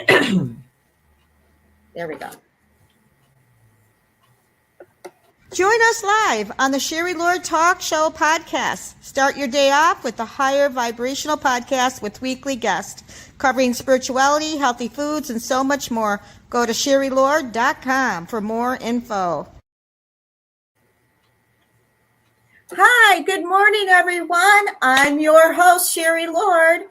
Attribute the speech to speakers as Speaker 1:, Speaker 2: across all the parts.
Speaker 1: There we go.
Speaker 2: Join us live on the Sherry Lord Talk Show podcast. Start your day off with the Higher Vibrational Podcast with weekly guests covering spirituality, healthy foods, and so much more. Go to sherrylord.com for more info.
Speaker 1: Hi, good morning, everyone. I'm your host, Sherry Lord,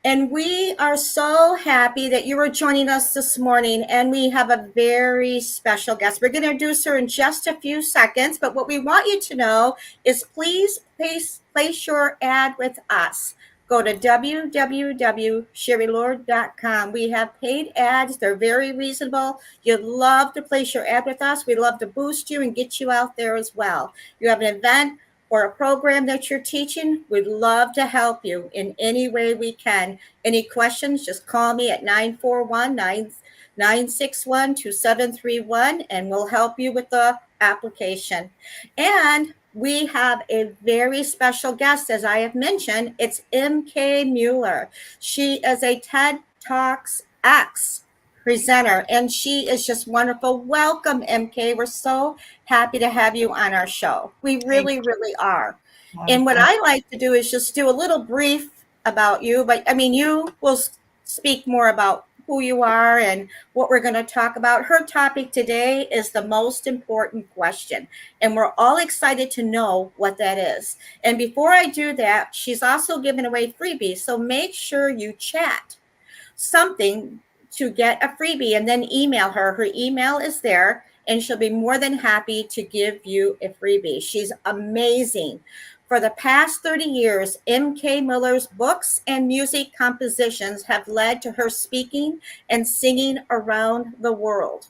Speaker 1: and we are so happy that you are joining us this morning, and we have a very special guest. We're going to introduce her in just a few seconds, but what we want you to know is please place your ad with us. Go to www.sherrylord.com. We have paid ads. They're very reasonable. You'd love to place your ad with us. We'd love to boost you and get you out there as well. You have an event or a program that you're teaching, we'd love to help you in any way we can. Any questions, just call me at 941-961-2731, and we'll help you with the application. And we have a very special guest, as I have mentioned. It's MK Mueller. She is a TED Talkx presenter, and she is just wonderful. Welcome, MK. We're so happy to have you on our show. We really, really are. And what I like to do is just do a little brief about you, but I mean, you will speak more about who you are and what we're going to talk about. Her topic today is the most important question, and we're all excited to know what that is. And before I do that, she's also giving away freebies, so make sure you chat something to get a freebie and then email her. Her email is there, and she'll be more than happy to give you a freebie. She's amazing. For the past 30 years, MK Mueller's books and music compositions have led to her speaking and singing around the world.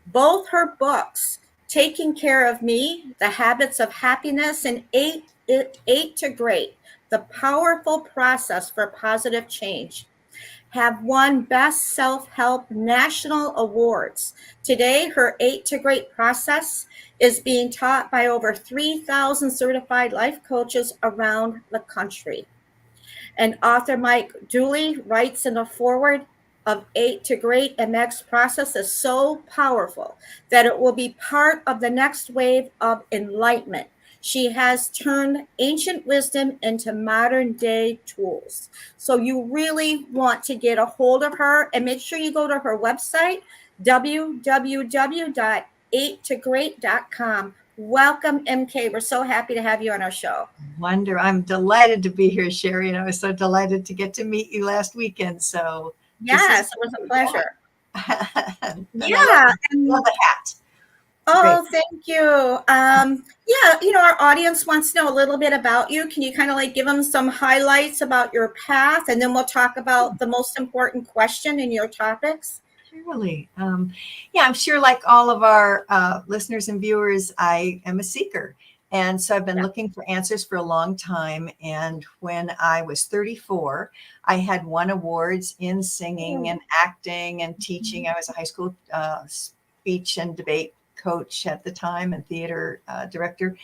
Speaker 1: Both her books, Taking Care of Me, The Habits of Happiness, and Eight to Great, The Powerful Process for Positive Change, have won Best Self-Help National Awards. Today, her 8 to Great process is being taught by over 3,000 certified life coaches around the country. And author Mike Dooley writes in the foreword of 8 to Great, MK's process is so powerful that it will be part of the next wave of enlightenment. She has turned ancient wisdom into modern day tools. So you really want to get a hold of her, and make sure you go to her website, www.8togreat.com. Welcome, MK. We're so happy to have you on our show.
Speaker 3: I'm delighted to be here, Sherry, and I was so delighted to get to meet you last weekend. So
Speaker 1: yes, it was a pleasure.
Speaker 3: Yeah, and love the hat.
Speaker 1: Oh, great. Thank you. Yeah, our audience wants to know a little bit about you. Can you kind of like give them some highlights about your path, and then we'll talk about the most important question in your topics?
Speaker 3: Surely. Yeah, I'm sure like all of our listeners and viewers, I am a seeker. And so I've been looking for answers for a long time. And when I was 34, I had won awards in singing and acting and teaching. I was a high school speech and debate coach at the time and theater director.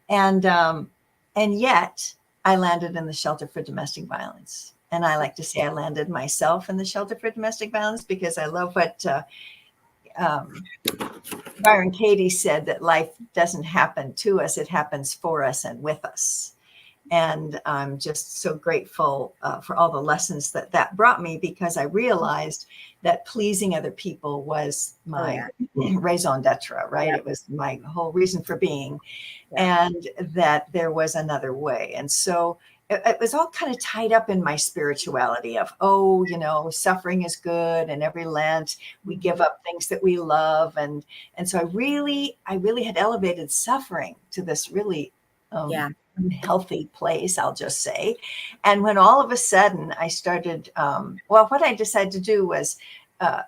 Speaker 3: And yet I landed in the shelter for domestic violence. And I like to say I landed myself in the shelter for domestic violence because I love what Byron Katie said, that life doesn't happen to us, it happens for us and with us. And I'm just so grateful for all the lessons that brought me, because I realized that pleasing other people was my raison d'etre, right? It was my whole reason for being, and that there was another way. And so it was all kind of tied up in my spirituality of, suffering is good. And every Lent we give up things that we love. And so I really had elevated suffering to this really unhealthy place, I'll just say. And when all of a sudden I started, what I decided to do was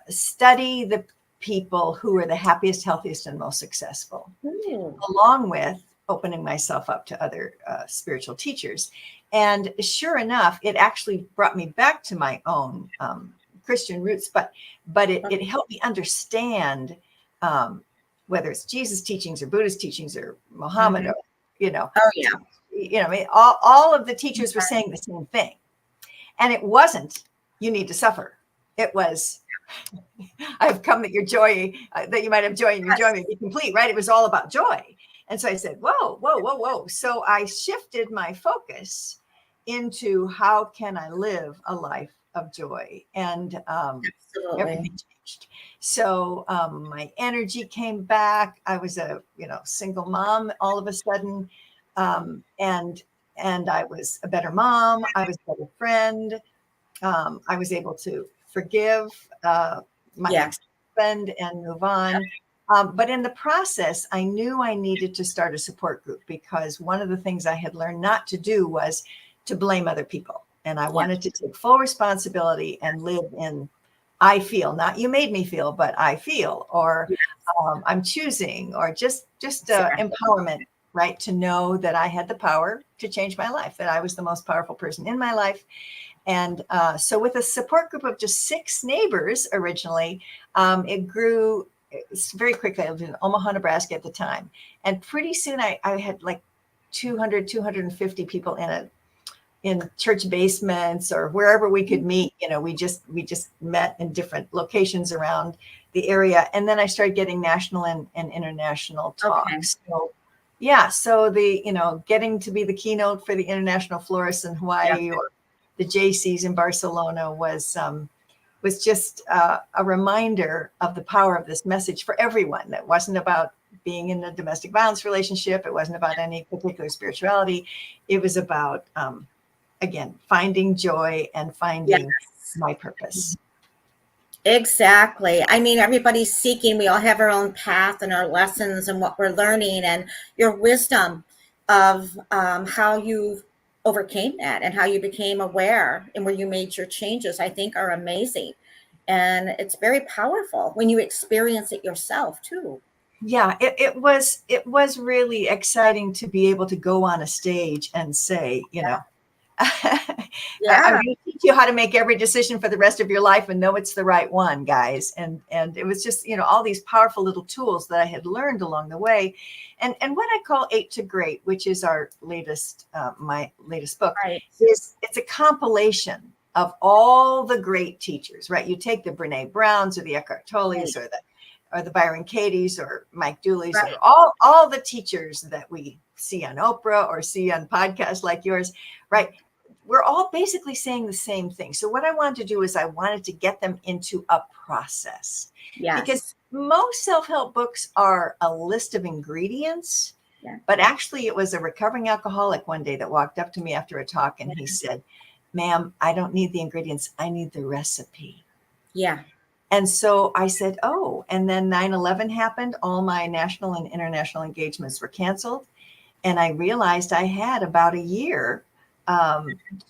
Speaker 3: study the people who are the happiest, healthiest, and most successful, along with opening myself up to other spiritual teachers. And sure enough, it actually brought me back to my own Christian roots, but it helped me understand whether it's Jesus' teachings or Buddha's teachings or Muhammad, or, all of the teachers were saying the same thing. And it wasn't, you need to suffer. It was, I've come that your joy, that you might have joy and your joy may be complete, right? It was all about joy. And so I said, whoa, whoa, whoa, whoa. So I shifted my focus into how can I live a life of joy? And
Speaker 1: Absolutely.
Speaker 3: everything changed. So my energy came back. I was a single mom all of a sudden, and I was a better mom. I was a better friend. I was able to forgive my
Speaker 1: Yeah.
Speaker 3: ex-husband and move on. But in the process, I knew I needed to start a support group, because one of the things I had learned not to do was to blame other people. And I wanted to take full responsibility and live in, I feel, not you made me feel, but I feel, or I'm choosing, or just
Speaker 1: Exactly.
Speaker 3: empowerment, right? To know that I had the power to change my life, that I was the most powerful person in my life. And so with a support group of just 6 neighbors originally, it grew very quickly. I lived in Omaha, Nebraska at the time. And pretty soon I had like 250 people in church basements or wherever we could meet. We just met in different locations around the area. And then I started getting national and international talks.
Speaker 1: Okay.
Speaker 3: So yeah, so the, getting to be the keynote for the international florists in
Speaker 1: Yeah.
Speaker 3: Hawaii, or the JCs in Barcelona, was just a reminder of the power of this message for everyone. That wasn't about being in a domestic violence relationship. It wasn't about any particular spirituality. It was about, again, finding joy and finding
Speaker 1: Yes.
Speaker 3: my purpose.
Speaker 1: Exactly. I mean, everybody's seeking. We all have our own path and our lessons and what we're learning, and your wisdom of how you overcame that and how you became aware and where you made your changes, I think are amazing. And it's very powerful when you experience it yourself too.
Speaker 3: Yeah, it was really exciting to be able to go on a stage and say, I'm
Speaker 1: Yeah.
Speaker 3: going to teach you how to make every decision for the rest of your life and know it's the right one, guys. And it was just, all these powerful little tools that I had learned along the way. And what I call 8 to Great, which is our latest, my latest book,
Speaker 1: Right.
Speaker 3: it's a compilation of all the great teachers, right? You take the Brene Browns or the Eckhart Tolles
Speaker 1: Right.
Speaker 3: or the Byron Katie's or Mike Dooley's,
Speaker 1: Right.
Speaker 3: or all the teachers that we see on Oprah or see on podcasts like yours, right? We're all basically saying the same thing. So what I wanted to do is I wanted to get them into a process, because
Speaker 1: Yes.
Speaker 3: most self-help books are a list of ingredients,
Speaker 1: Yeah.
Speaker 3: but actually it was a recovering alcoholic one day that walked up to me after a talk and he said, "Ma'am, I don't need the ingredients. I need the recipe."
Speaker 1: Yeah.
Speaker 3: And so I said, "Oh," and then 9/11 happened. All my national and international engagements were canceled. And I realized I had about a year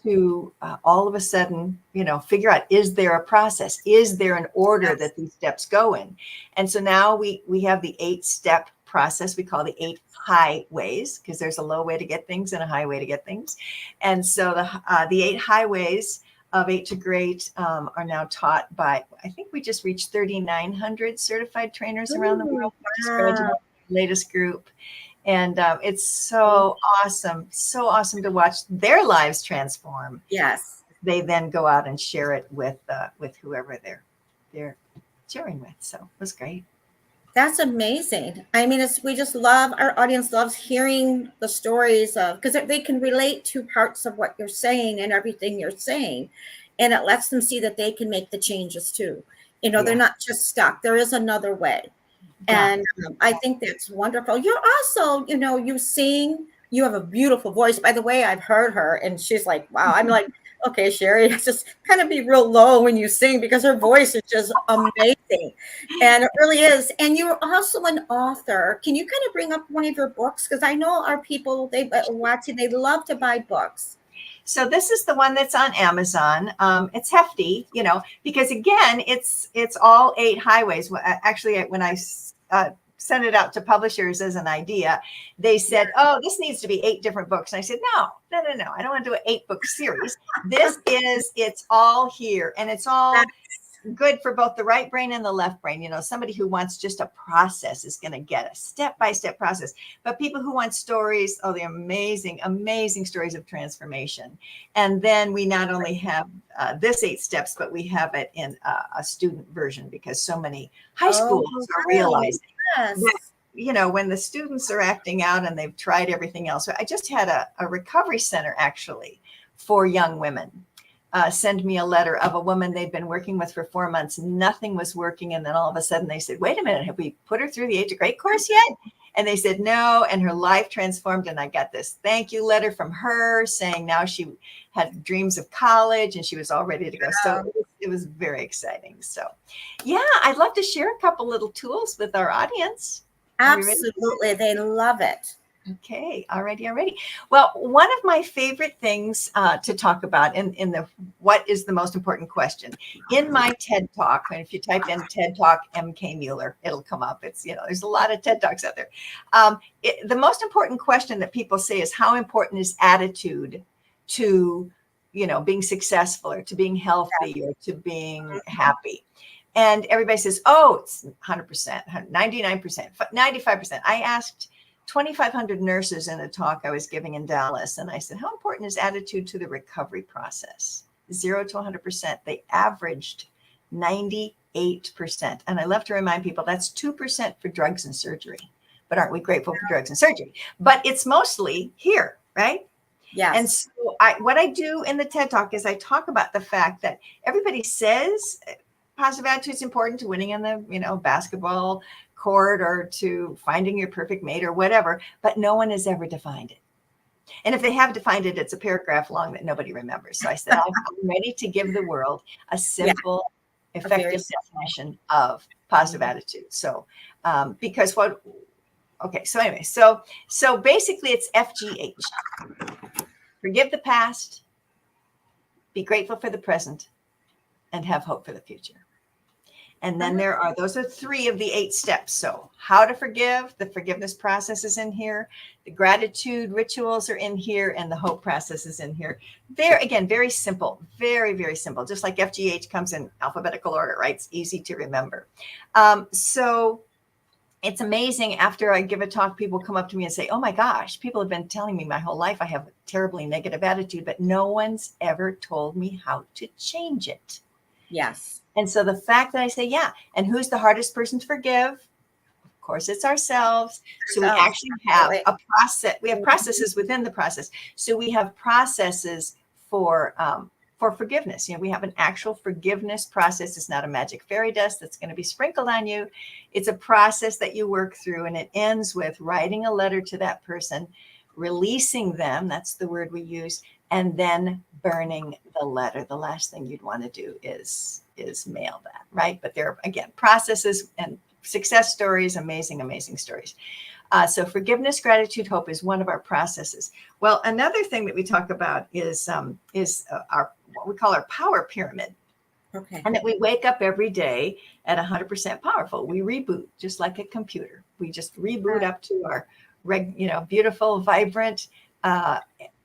Speaker 3: to all of a sudden, figure out, is there a process? Is there an order
Speaker 1: Yes.
Speaker 3: that these steps go in? And so now we have the 8-step process. We call the 8 highways, because there's a low way to get things and a high way to get things. And so the 8 highways of 8 to Great are now taught by, I think we just reached 3,900 certified trainers around the
Speaker 1: Ooh,
Speaker 3: world. We just
Speaker 1: wow.
Speaker 3: graduated the latest group. And it's so awesome to watch their lives transform.
Speaker 1: Yes.
Speaker 3: They then go out and share it with whoever they're sharing with. So it was great.
Speaker 1: That's amazing. I mean, we just love, our audience loves hearing the stories of, because they can relate to parts of what you're saying and everything you're saying. And it lets them see that they can make the changes too. They're
Speaker 3: Yeah,
Speaker 1: not just stuck. There is another way.
Speaker 3: yeah.
Speaker 1: And I think that's wonderful. You're also, you sing, you have a beautiful voice. By the way, I've heard her and she's like, wow. I'm like, okay, Sherry, just kind of be real low when you sing, because her voice is just amazing. And it really is. And you're also an author. Can you kind of bring up one of your books? Because I know our people, they watching, they love to buy books.
Speaker 3: So this is the one that's on Amazon. It's hefty, because again, it's all 8 highways. Actually, when I sent it out to publishers as an idea, they said, "Oh, this needs to be 8 different books." And I said, No. I don't want to do an 8-book series. It's all here, and it's all good for both the right brain and the left brain. You know, somebody who wants just a process is going to get a step-by-step process. But people who want stories, oh, the amazing, amazing stories of transformation. And then we not only have this 8 steps, but we have it in a student version, because so many high schools are realizing that, you know, when the students are acting out and they've tried everything else. I just had a recovery center actually for young women send me a letter of a woman they'd been working with for 4 months. Nothing was working. And then all of a sudden they said, wait a minute, have we put her through the Age of Great course yet? And they said, no. And her life transformed. And I got this thank you letter from her saying now she had dreams of college and she was all ready to go. So it was very exciting. So yeah, I'd love to share a couple little tools with our audience.
Speaker 1: Absolutely. They love it.
Speaker 3: Okay. Alrighty. Well, one of my favorite things to talk about in the what is the most important question in my TED Talk, and if you type in TED Talk MK Mueller, it'll come up. It's, you know, there's a lot of TED Talks out there. The most important question that people say is, how important is attitude to, you know, being successful or to being healthy or to being happy? And everybody says, oh, it's 100%, 99%, 95%. I asked 2,500 nurses in a talk I was giving in Dallas. And I said, how important is attitude to the recovery process? 0 to 100%. They averaged 98%. And I love to remind people that's 2% for drugs and surgery. But aren't we grateful for drugs and surgery? But it's mostly here, right?
Speaker 1: Yes.
Speaker 3: And so what I do in the TED Talk is I talk about the fact that everybody says positive attitude is important to winning in the, you know, basketball court or to finding your perfect mate or whatever, but no one has ever defined it. And if they have defined it, it's a paragraph long that nobody remembers. So I said, I'm ready to give the world a simple, effective definition of positive attitude. So, because so anyway, so basically it's FGH. Forgive the past, be grateful for the present, and have hope for the future. And then those are 3 of the 8 steps. So how to forgive, the forgiveness process is in here. The gratitude rituals are in here, and the hope process is in here. They're, again, very simple, very, very simple. Just like FGH comes in alphabetical order, right? It's easy to remember. So it's amazing. After I give a talk, people come up to me and say, oh my gosh, people have been telling me my whole life I have a terribly negative attitude, but no one's ever told me how to change it.
Speaker 1: Yes.
Speaker 3: And so the fact that I say, yeah, and who's the hardest person to forgive? Of course, it's ourselves. So we actually have a process. We have processes within the process. So we have processes for forgiveness. You know, we have an actual forgiveness process. It's not a magic fairy dust that's going to be sprinkled on you. It's a process that you work through, and it ends with writing a letter to that person, releasing them. That's the word we use. And then burning the letter. The last thing you'd want to do is mail that, right? But there are, again, processes and success stories, amazing, amazing stories. So forgiveness, gratitude, hope is one of our processes. Well, another thing that we talk about is our what we call our power pyramid.
Speaker 1: Okay.
Speaker 3: And that we wake up every day at 100% powerful. We reboot just like a computer. We just reboot up to our beautiful, vibrant,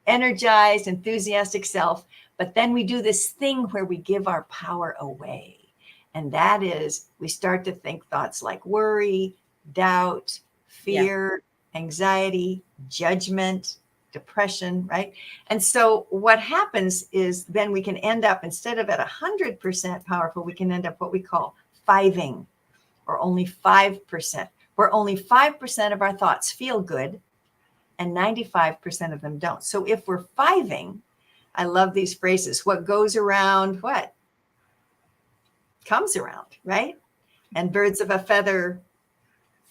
Speaker 3: energized, enthusiastic self. But then we do this thing where we give our power away. And that is, we start to think thoughts like worry, doubt, fear, anxiety, judgment, depression, right? And so what happens is then we can end up, instead of at 100% powerful, we can end up what we call fiving, or only 5%, where only 5% of our thoughts feel good and 95% of them don't. So if we're fiving, I love these phrases. What goes around, what comes around, right? And birds of a feather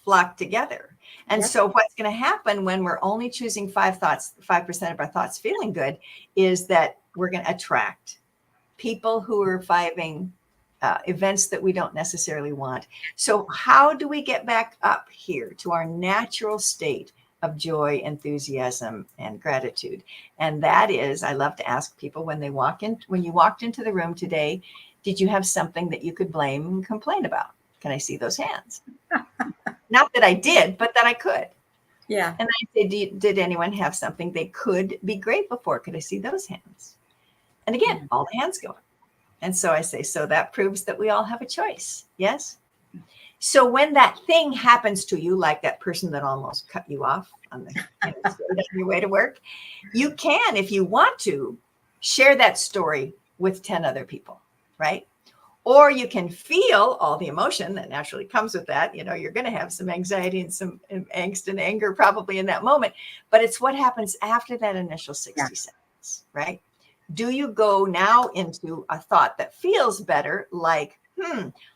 Speaker 3: flock together. And so what's going to happen when we're only choosing 5% of our thoughts feeling good, is that we're going to attract people who are fiving events that we don't necessarily want. So how do we get back up here to our natural state of joy, enthusiasm, and gratitude? And that is, I love to ask people when you walked into the room today, did you have something that you could blame and complain about? Can I see those hands? Not that I did, but that I could.
Speaker 1: Yeah.
Speaker 3: And I say, did anyone have something they could be grateful for? Could I see those hands? And again, all the hands go up. And so I say, so that proves that we all have a choice. Yes. So when that thing happens to you, like that person that almost cut you off on the on your way to work, you can, if you want to, share that story with 10 other people, right? Or you can feel all the emotion that naturally comes with that. You know, you're going to have some anxiety and some angst and anger probably in that moment, but it's what happens after that initial 60 seconds, right? Do you go now into a thought that feels better, like,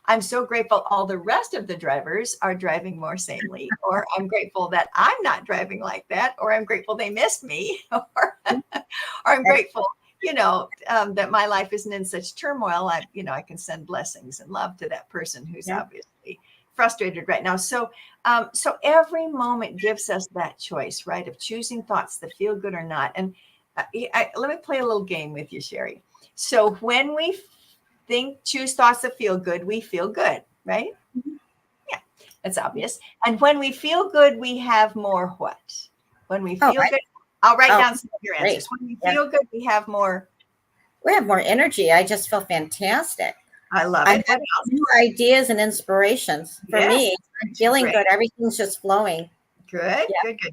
Speaker 3: I'm so grateful all the rest of the drivers are driving more sanely, or I'm grateful that I'm not driving like that, or I'm grateful they missed me, or I'm grateful, that my life isn't in such turmoil. I can send blessings and love to that person who's obviously frustrated right now. So every moment gives us that choice, right, of choosing thoughts that feel good or not. And let me play a little game with you, Sherry. So when we choose thoughts that feel good, we feel good, right? Yeah, that's obvious. And when we feel good, we have more what? When we feel good, I'll write down some of your answers. When we feel good, we have more.
Speaker 1: We have more energy. I just feel fantastic.
Speaker 3: I love it.
Speaker 1: I have new ideas and inspirations. For me, I'm feeling good. Everything's just flowing.
Speaker 3: Good.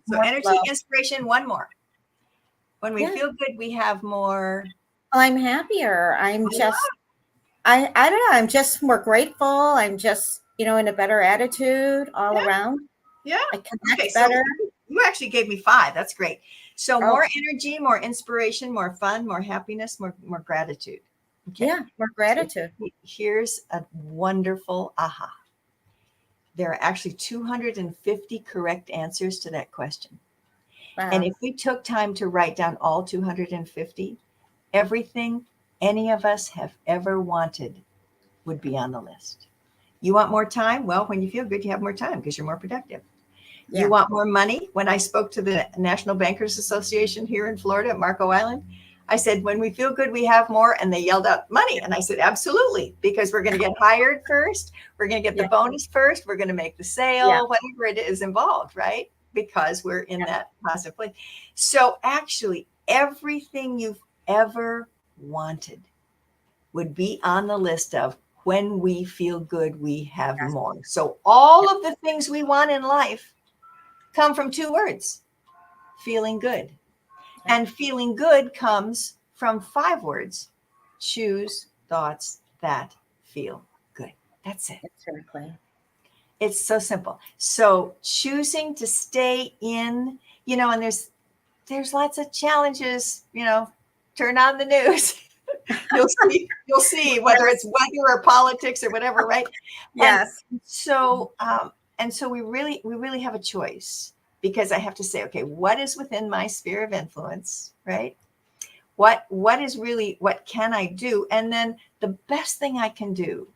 Speaker 3: So energy, inspiration, one more. When we feel good, we have more.
Speaker 1: I'm happier. I'm just, I don't know. I'm just more grateful. I'm just, in a better attitude all around.
Speaker 3: Yeah.
Speaker 1: I connect better.
Speaker 3: So you actually gave me 5. That's great. So more energy, more inspiration, more fun, more happiness, more gratitude.
Speaker 1: Okay. Yeah, more gratitude.
Speaker 3: So here's a wonderful aha. There are actually 250 correct answers to that question. Wow. And if we took time to write down all 250, everything any of us have ever wanted would be on the list. You want more time? Well, when you feel good, you have more time because you're more productive. Yeah. You want more money? When I spoke to the National Bankers Association here in Florida at Marco Island, I said, when we feel good, we have more. And they yelled out money. And I said, absolutely, because we're going to get hired first. We're going to get the bonus first. We're going to make the sale, whatever it is involved, right? Because we're in that positive place. So actually, everything you've ever wanted would be on the list of when we feel good, we have more. So all of the things we want in life come from 2 words, feeling good. And feeling good comes from 5 words, choose thoughts that feel good. That's it.
Speaker 1: Exactly.
Speaker 3: It's so simple. So choosing to stay in, and there's lots of challenges, turn on the news. You'll see whether it's weather or politics or whatever, right?
Speaker 1: Yes.
Speaker 3: And so we really have a choice, because I have to say, okay, what is within my sphere of influence, right? What can I do? And then the best thing I can do,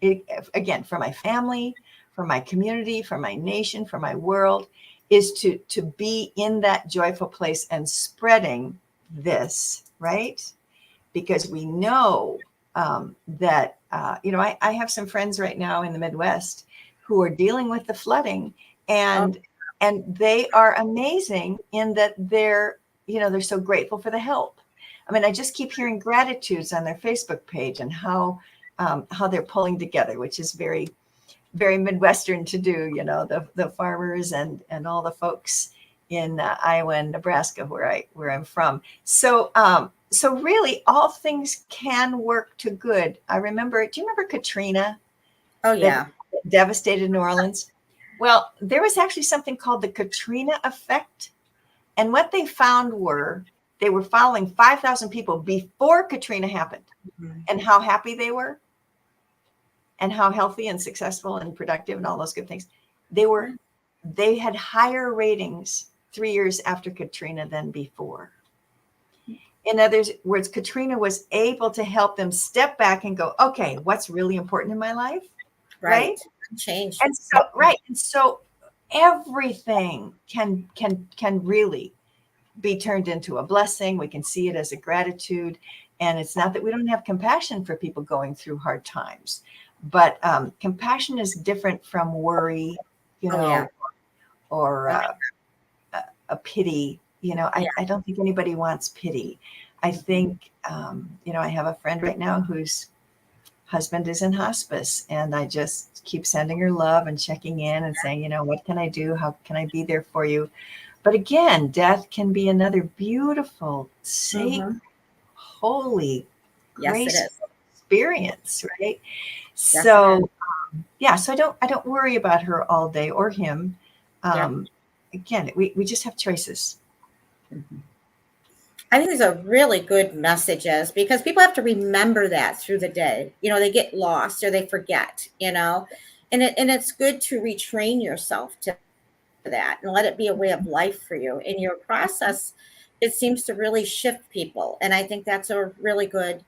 Speaker 3: again, for my family, for my community, for my nation, for my world, is to be in that joyful place and spreading this, right? Because we know that, I have some friends right now in the Midwest who are dealing with the flooding, and they are amazing in that they're so grateful for the help. I mean, I just keep hearing gratitudes on their Facebook page and how they're pulling together, which is very, very Midwestern to do, the farmers and all the folks in Iowa and Nebraska, where I'm from. So really, all things can work to good. Do you remember Katrina?
Speaker 1: Oh, yeah.
Speaker 3: That devastated New Orleans? Well, there was actually something called the Katrina effect. And what they found they were following 5,000 people before Katrina happened, and how happy they were, and how healthy and successful and productive and all those good things. They had higher ratings 3 years after Katrina than before. In other words, Katrina was able to help them step back and go, okay, what's really important in my life? Right?
Speaker 1: Change.
Speaker 3: And so everything can really be turned into a blessing. We can see it as a gratitude. And it's not that we don't have compassion for people going through hard times, but compassion is different from worry, or a pity. I don't think anybody wants pity. I think, I have a friend right now who's husband is in hospice, and I just keep sending her love and checking in and saying, what can I do? How can I be there for you? But again, death can be another beautiful, safe, holy,
Speaker 1: Yes, it is.
Speaker 3: graceful experience, right?
Speaker 1: Yes,
Speaker 3: So so I don't worry about her all day, or him. Again, we just have choices.
Speaker 1: I think these are really good messages, because people have to remember that through the day. They get lost or they forget, and it's good to retrain yourself to that and let it be a way of life for you. In your process, it seems to really shift people. And I think that's a really good,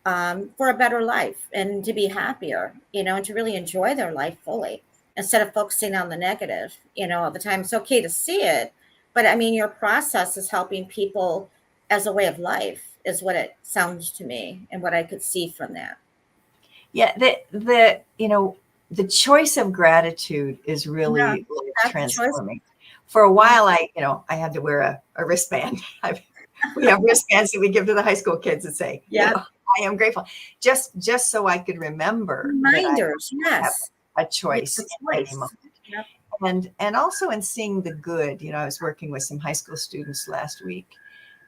Speaker 1: for a better life and to be happier, and to really enjoy their life fully instead of focusing on the negative, all the time. It's okay to see it, but I mean, your process is helping people as a way of life, is what it sounds to me and what I could see from that.
Speaker 3: Yeah, the choice of gratitude is
Speaker 1: Yeah,
Speaker 3: really life
Speaker 1: that's a choice.
Speaker 3: transforming. For a while, I had to wear a wristband. We have wristbands that we give to the high school kids that say,
Speaker 1: Yeah.
Speaker 3: I am grateful, just so I could remember that I
Speaker 1: Reminders.
Speaker 3: have
Speaker 1: Yes.
Speaker 3: a choice
Speaker 1: It's
Speaker 3: in
Speaker 1: a
Speaker 3: any
Speaker 1: choice.
Speaker 3: moment.
Speaker 1: Yep.
Speaker 3: And also in seeing the good. I was working with some high school students last week,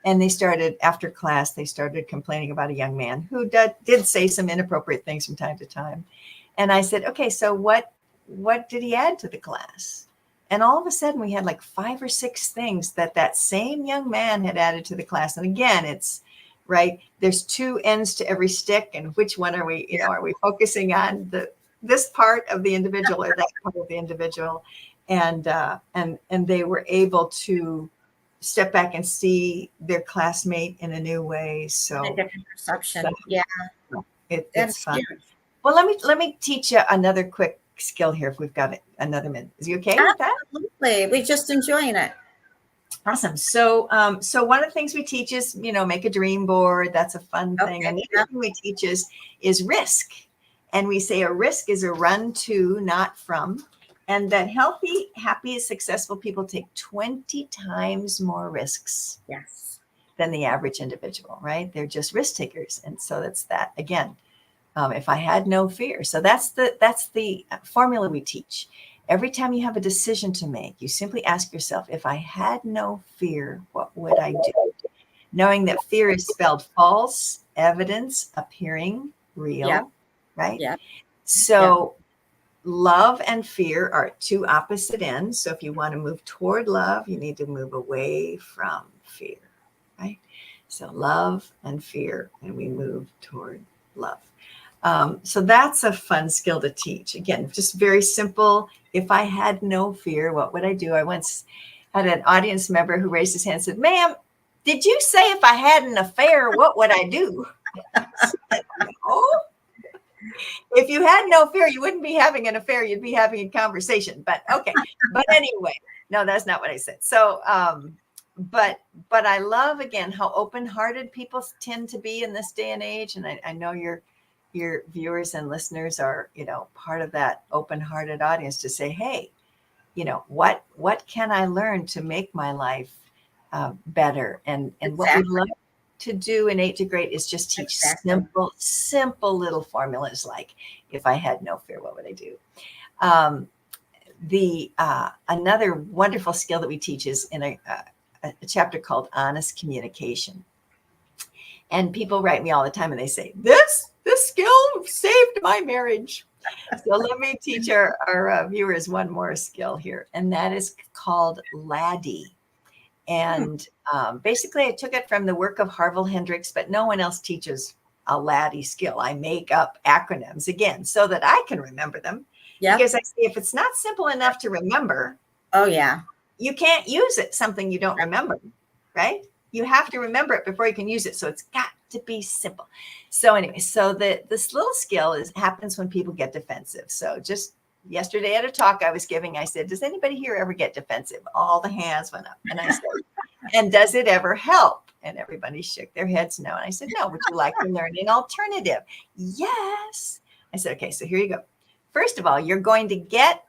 Speaker 3: and they started, after class, they started complaining about a young man who did say some inappropriate things from time to time. And I said, okay, so what did he add to the class? And all of a sudden we had like 5 or 6 things that same young man had added to the class. And again, it's right. There's 2 ends to every stick. And which one are we, are we focusing on this part of the individual or that part of the individual? And they were able to step back and see their classmate in a new way. So
Speaker 1: A different perception. Yeah.
Speaker 3: it's
Speaker 1: That's
Speaker 3: fun.
Speaker 1: huge.
Speaker 3: Well, let me teach you another quick skill here if we've got another minute. Is you okay with that?
Speaker 1: Absolutely. We're just enjoying it.
Speaker 3: Awesome. So one of the things we teach is, make a dream board. That's a fun thing.
Speaker 1: Okay.
Speaker 3: Another thing we teach is risk. And we say a risk is a run to, not from. And that healthy, happy, successful people take 20 times more risks
Speaker 1: Yes.
Speaker 3: than the average individual, right? They're just risk takers. And so that's that again. If I had no fear. So that's the formula we teach. Every time you have a decision to make, you simply ask yourself, if I had no fear, what would I do? Knowing that fear is spelled false, evidence appearing real, right?
Speaker 1: Yeah.
Speaker 3: So love and fear are at 2 opposite ends. So if you want to move toward love, you need to move away from fear, right? So love and fear, and we move toward love. So that's a fun skill to teach. Again, just very simple. If I had no fear, what would I do? I once had an audience member who raised his hand and said, ma'am, did you say if I had an affair, what would I do? Oh, if you had no fear, you wouldn't be having an affair. You'd be having a conversation. But okay. But anyway, no, that's not what I said. So, but I love, again, how open-hearted people tend to be in this day and age. And I know your viewers and listeners are, part of that open-hearted audience to say, hey, what can I learn to make my life better? And what we love to do in 8 to Great is just teach simple little formulas like, if I had no fear, what would I do? Another wonderful skill that we teach is in a chapter called Honest Communication. And people write me all the time and they say, this skill saved my marriage. So let me teach our viewers one more skill here, and that is called Laddie. And basically, I took it from the work of Harville Hendricks, but no one else teaches a Laddie skill. I make up acronyms, again, so that I can remember them. Yep. Because I say, if it's not simple enough to remember, you can't use it, something you don't remember, right? You have to remember it before you can use it. So it's got to be simple. So anyway, so this little skill happens when people get defensive. So just yesterday at a talk I was giving, I said, does anybody here ever get defensive? All the hands went up. And I said, and does it ever help? And everybody shook their heads no. And I said, no, would you like to learn an alternative? Yes. I said, okay, so here you go. First of all, you're going to get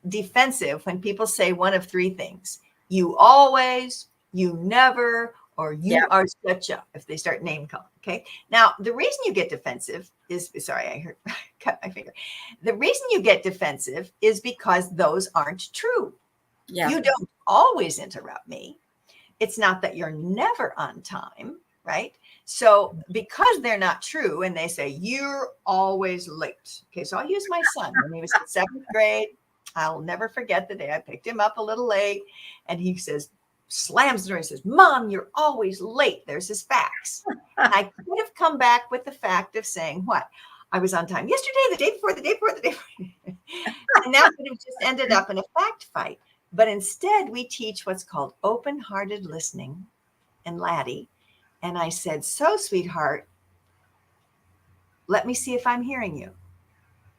Speaker 3: defensive when people say one of 3 things. You always, you never, or you are such a, if they start name calling. Okay. Now, the reason you get defensive is, sorry, I heard, cut my finger. The reason you get defensive is because those aren't true.
Speaker 1: Yeah.
Speaker 3: You don't always interrupt me. It's not that you're never on time, right? So because they're not true and they say, you're always late. Okay, so I'll use my son when he was in 7th grade. I'll never forget the day I picked him up a little late and he says, slams the door and says, Mom, you're always late. There's his facts. And I could have come back with the fact of saying what? I was on time yesterday, the day before, the day before, the day before. And that would have just ended up in a fact fight. But instead, we teach what's called open-hearted listening in Laddie. And I said, so, sweetheart, let me see if I'm hearing you.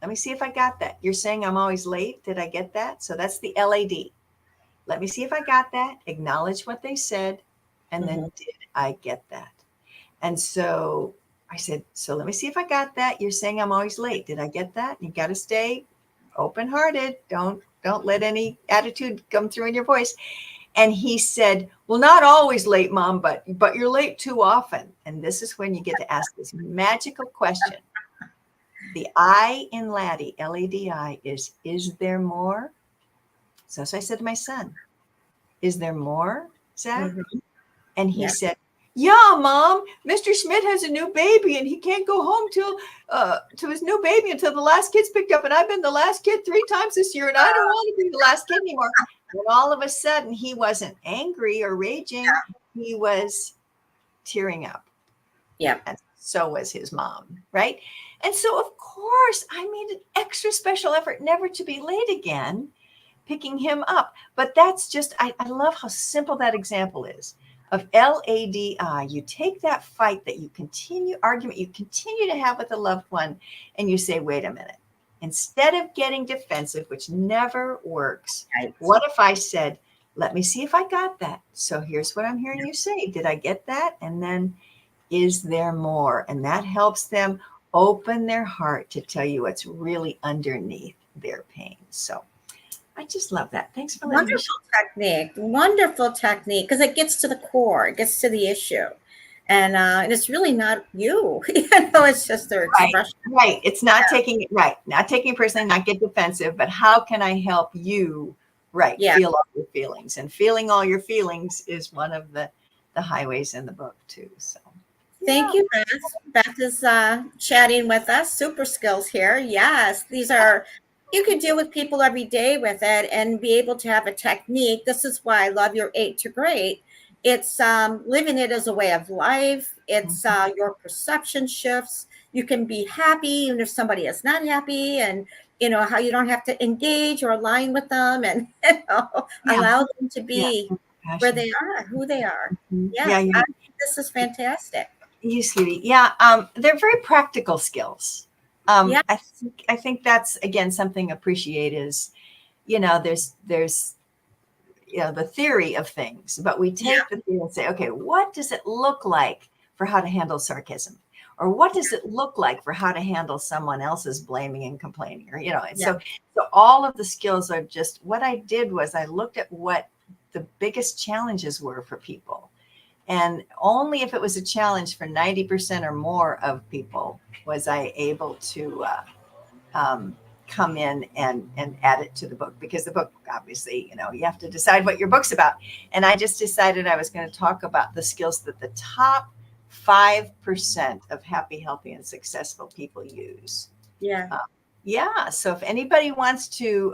Speaker 3: Let me see if I got that. You're saying I'm always late. Did I get that? So that's the LAD. Let me see if I got that. Acknowledge what they said. And then did I get that? And so I said, so let me see if I got that. You're saying I'm always late. Did I get that? You got to stay open-hearted. Don't let any attitude come through in your voice. And he said, well, not always late, Mom, but you're late too often. And this is when you get to ask this magical question. The I in Laddie, L-A-D-I, is there more? So I said to my son, is there more, Zach? And he said, yeah, Mom, Mr. Schmidt has a new baby and he can't go home to his new baby until the last kid's picked up. And I've been the last kid 3 times this year and I don't want to be the last kid anymore. And all of a sudden he wasn't angry or raging. He was tearing up.
Speaker 1: Yeah.
Speaker 3: And so was his mom, right? And so, of course, I made an extra special effort never to be late again, picking him up. But that's just, I love how simple that example is. Of LADI, you take that fight that you continue, argument you continue to have with a loved one, and you say, wait a minute. Instead of getting defensive, which never works, what if I said, let me see if I got that. So here's what I'm hearing you say. Did I get that? And then, is there more? And that helps them open their heart to tell you what's really underneath their pain. So I just love that. Thanks for letting me.
Speaker 1: Wonderful technique, because it gets to the core, it gets to the issue, and it's really not you. It's just their expression.
Speaker 3: Right. It's not taking it not taking it personally, not get defensive, but how can I help you? Feel all your feelings, and feeling all your feelings is one of the highways in the book too. So.
Speaker 1: Thank you, Beth. Beth is chatting with us. Super skills here. Yes, these are, you can deal with people every day with it and be able to have a technique. This is why I love your 8 to Great. It's living it as a way of life. It's your perception shifts. You can be happy even if somebody is not happy, and how you don't have to engage or align with them, and allow them to be where they are, who they are. I think this is fantastic.
Speaker 3: You sweetie. They're very practical skills. I think that's, again, something appreciate is, there's the theory of things, but we take the theory and say, okay, what does it look like for how to handle sarcasm? Or what does it look like for how to handle someone else's blaming and complaining? Or, so all of the skills are just, what I did was I looked at what the biggest challenges were for people. And only if it was a challenge for 90% or more of people was I able to come in and add it to the book, because the book, obviously, you have to decide what your book's about. And I just decided I was going to talk about the skills that the top 5% of happy, healthy, and successful people use. So if anybody wants to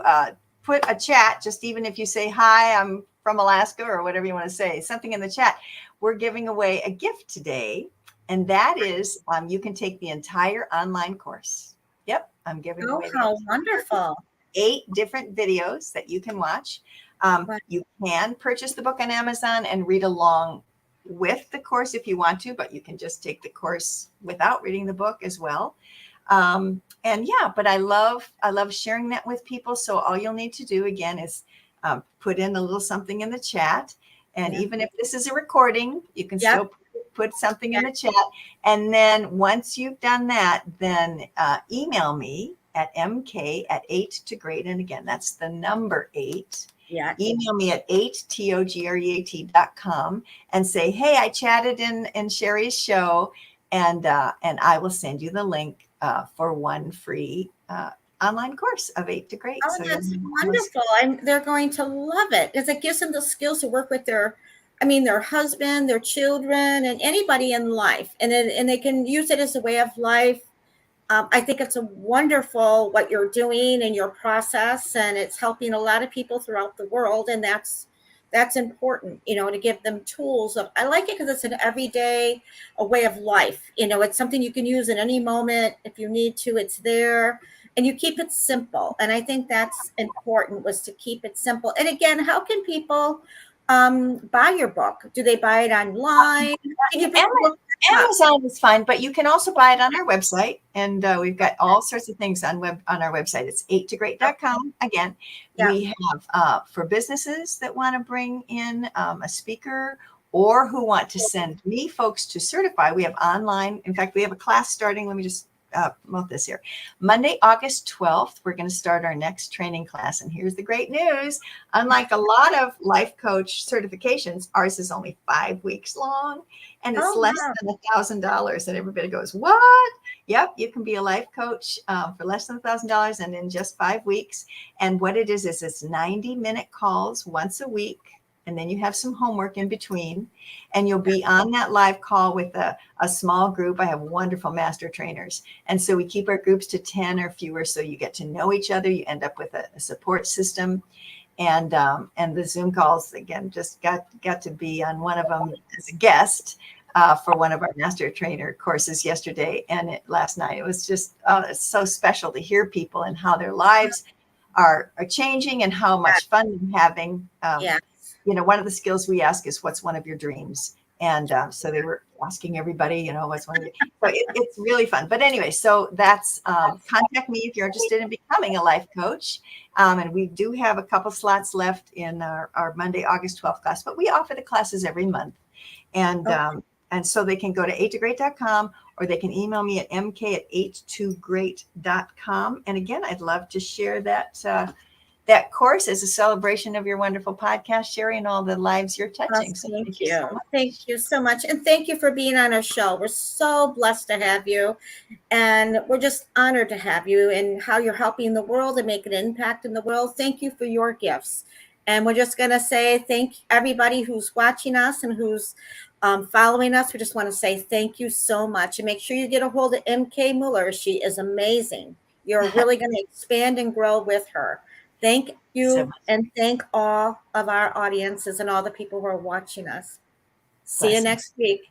Speaker 3: put a chat, just even if you say, hi, I'm from Alaska, or whatever you want to say, something in the chat, we're giving away a gift today. And that is, you can take the entire online course. I'm giving away.
Speaker 1: How wonderful.
Speaker 3: 8 different videos that you can watch. You can purchase the book on Amazon and read along with the course if you want to, but you can just take the course without reading the book as well. But I love sharing that with people. So all you'll need to do, again, is put in a little something in the chat. And even if this is a recording, you can still put something in the chat. And then once you've done that, then email me at mk@8togreat. And again, that's the number 8
Speaker 1: Yeah.
Speaker 3: email me at 8togreat.com and say, hey, I chatted in Sherry's show, and I will send you the link for one free online course of 8 to Great.
Speaker 1: Oh,
Speaker 3: So
Speaker 1: that's wonderful. They're going to love it because it gives them the skills to work with their husband, their children, and anybody in life. And they can use it as a way of life. I think it's a wonderful what you're doing and your process, and it's helping a lot of people throughout the world. And that's important, to give them tools. I like it because it's an everyday, a way of life. It's something you can use in any moment. If you need to, it's there, and you keep it simple. And I think that's important, was to keep it simple. And again, how can people buy your book? Do they buy it online? Can you bring the book up?
Speaker 3: Amazon is fine, but you can also buy it on our website, and we've got all sorts of things on our website. It's 8togreat.com. Again,
Speaker 1: Yeah.
Speaker 3: we have for businesses that want to bring in a speaker, or who want to send me folks to certify. We have online. In fact, we have a class starting. Let me just promote this here. Monday, August 12th, we're going to start our next training class. And here's the great news. Unlike a lot of life coach certifications, ours is only 5 weeks long, and it's less than $1,000. And everybody goes, what? Yep, you can be a life coach for less than $1,000 and in just 5 weeks. And what it is it's 90-minute calls once a week. And then you have some homework in between, and you'll be on that live call with a small group. I have wonderful master trainers. And so we keep our groups to 10 or fewer, so you get to know each other. You end up with a support system. And the Zoom calls, again, just got to be on one of them as a guest for one of our master trainer courses yesterday and last night. It was just, it's so special to hear people and how their lives are changing and how much fun they're having. One of the skills we ask is, what's one of your dreams? And so they were asking everybody, what's one of your, so it's really fun. But anyway, so that's, contact me if you're interested in becoming a life coach. And we do have a couple slots left in our Monday, August 12th class, but we offer the classes every month. And so they can go to 8togreat.com, or they can email me at mk@8togreat.com. And again, I'd love to share that course as a celebration of your wonderful podcast, Sherry, and all the lives you're touching.
Speaker 1: So thank you. Thank you so much. And thank you for being on our show. We're so blessed to have you. And we're just honored to have you, and how you're helping the world and making an impact in the world. Thank you for your gifts. And we're just going to say thank everybody who's watching us and who's following us. We just want to say thank you so much. And make sure you get a hold of MK Mueller. She is amazing. You're really going to expand and grow with her. Thank you, and thank all of our audiences and all the people who are watching us. See you next week.